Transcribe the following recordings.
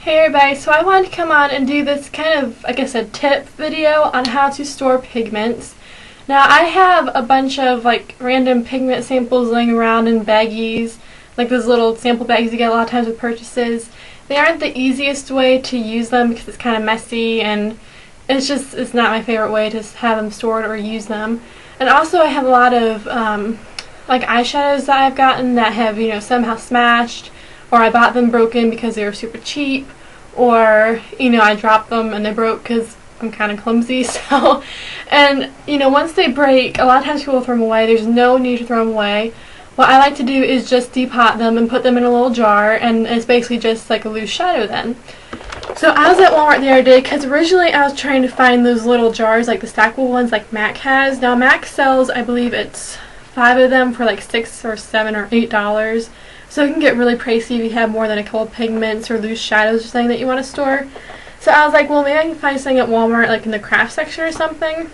Hey everybody, so I wanted to come on and do this kind of, I guess, a tip video on how to store pigments. Now I have a bunch of like random pigment samples laying around in baggies, like those little sample bags you get a lot of times with purchases. They aren't the easiest way to use them because it's kind of messy and it's not my favorite way to have them stored or use them. And also I have a lot of like eyeshadows that I've gotten that have, somehow smashed, or I bought them broken because they were super cheap, or, I dropped them and they broke because I'm kind of clumsy, so, and, once they break, a lot of times people will throw them away. There's no need to throw them away. What I like to do is just depot them and put them in a little jar, and it's basically just like a loose shadow then. So I was at Walmart the other day because originally I was trying to find those little jars, like the stackable ones like MAC has. Now MAC sells, I believe it's 5 of them for like $6 or $7 or $8. So it can get really pricey if you have more than a couple of pigments or loose shadows or something that you want to store. So I was like, well, maybe I can find something at Walmart, like in the craft section or something.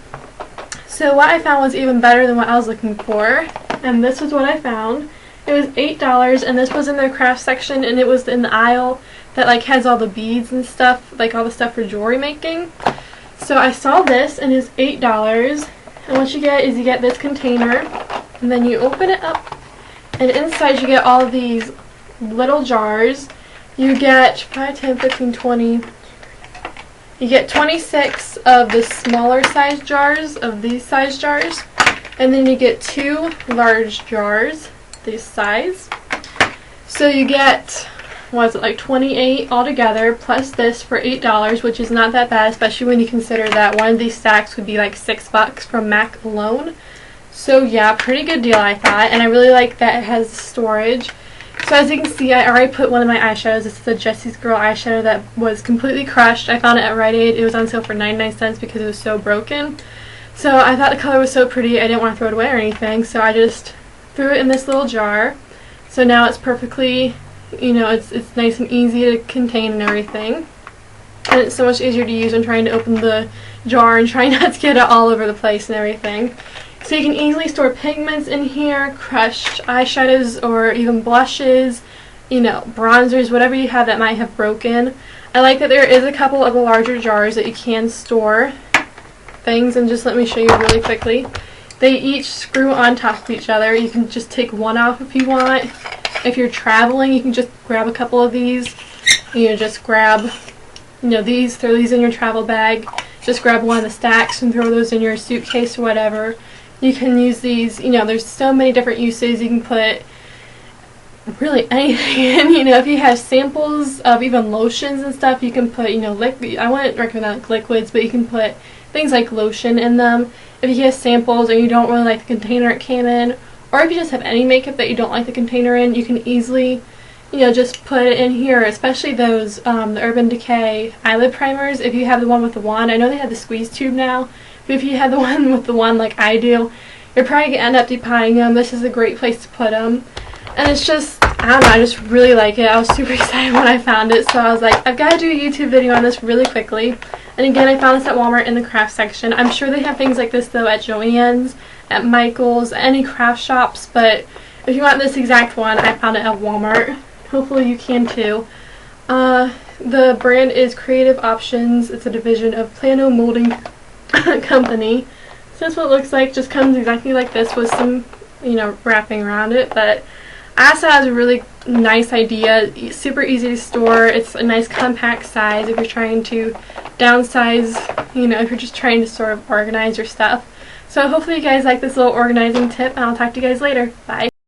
So what I found was even better than what I was looking for, and this was what I found. It was $8, and this was in their craft section, and it was in the aisle that like has all the beads and stuff, like all the stuff for jewelry making. So I saw this, and it's $8, and what you get is you get this container, and then you open it up. And inside you get all of these little jars. You get 5, 10, 15, 20. You get 26 of the smaller size jars, of these size jars. And then you get 2 large jars, this size. So you get, what is it, like 28 altogether, plus this for $8, which is not that bad, especially when you consider that one of these stacks would be like $6 from MAC alone. So yeah, pretty good deal I thought, and I really like that it has storage. So as you can see, I already put one of my eyeshadows. This is a Jessie's Girl eyeshadow that was completely crushed. I found it at Rite Aid. It was on sale for 99 cents because it was so broken. So I thought the color was so pretty, I didn't want to throw it away or anything, so I just threw it in this little jar. So now it's perfectly, it's nice and easy to contain and everything. And it's so much easier to use when trying to open the jar and trying not to get it all over the place and everything. So you can easily store pigments in here, crushed eyeshadows, or even blushes, bronzers, whatever you have that might have broken. I like that there is a couple of the larger jars that you can store things, and just let me show you really quickly. They each screw on top of each other. You can just take one off if you want. If you're traveling, you can just grab a couple of these. Just grab, these, throw these in your travel bag. Just grab one of the stacks and throw those in your suitcase or whatever. You can use these, there's so many different uses. You can put really anything in, if you have samples of even lotions and stuff, you can put, liquid. I wouldn't recommend like liquids, but you can put things like lotion in them. If you have samples or you don't really like the container it came in, or if you just have any makeup that you don't like the container in, you can easily, just put it in here, especially those, the Urban Decay eyelid primers. If you have the one with the wand, I know they have the squeeze tube now, but if you have the one with the wand like I do, you're probably going to end up depotting them. This is a great place to put them. And it's just, I don't know, I just really like it. I was super excited when I found it, so I was like, I've got to do a YouTube video on this really quickly. And again, I found this at Walmart in the craft section. I'm sure they have things like this though at Joann's, at Michael's, any craft shops, but if you want this exact one, I found it at Walmart. Hopefully you can too. The brand is Creative Options. It's a division of Plano Molding Company. So that's what it looks like. Just comes exactly like this with some, wrapping around it. But I also thought it was a really nice idea. Super easy to store. It's a nice compact size if you're trying to downsize, if you're just trying to sort of organize your stuff. So hopefully you guys like this little organizing tip, and I'll talk to you guys later. Bye.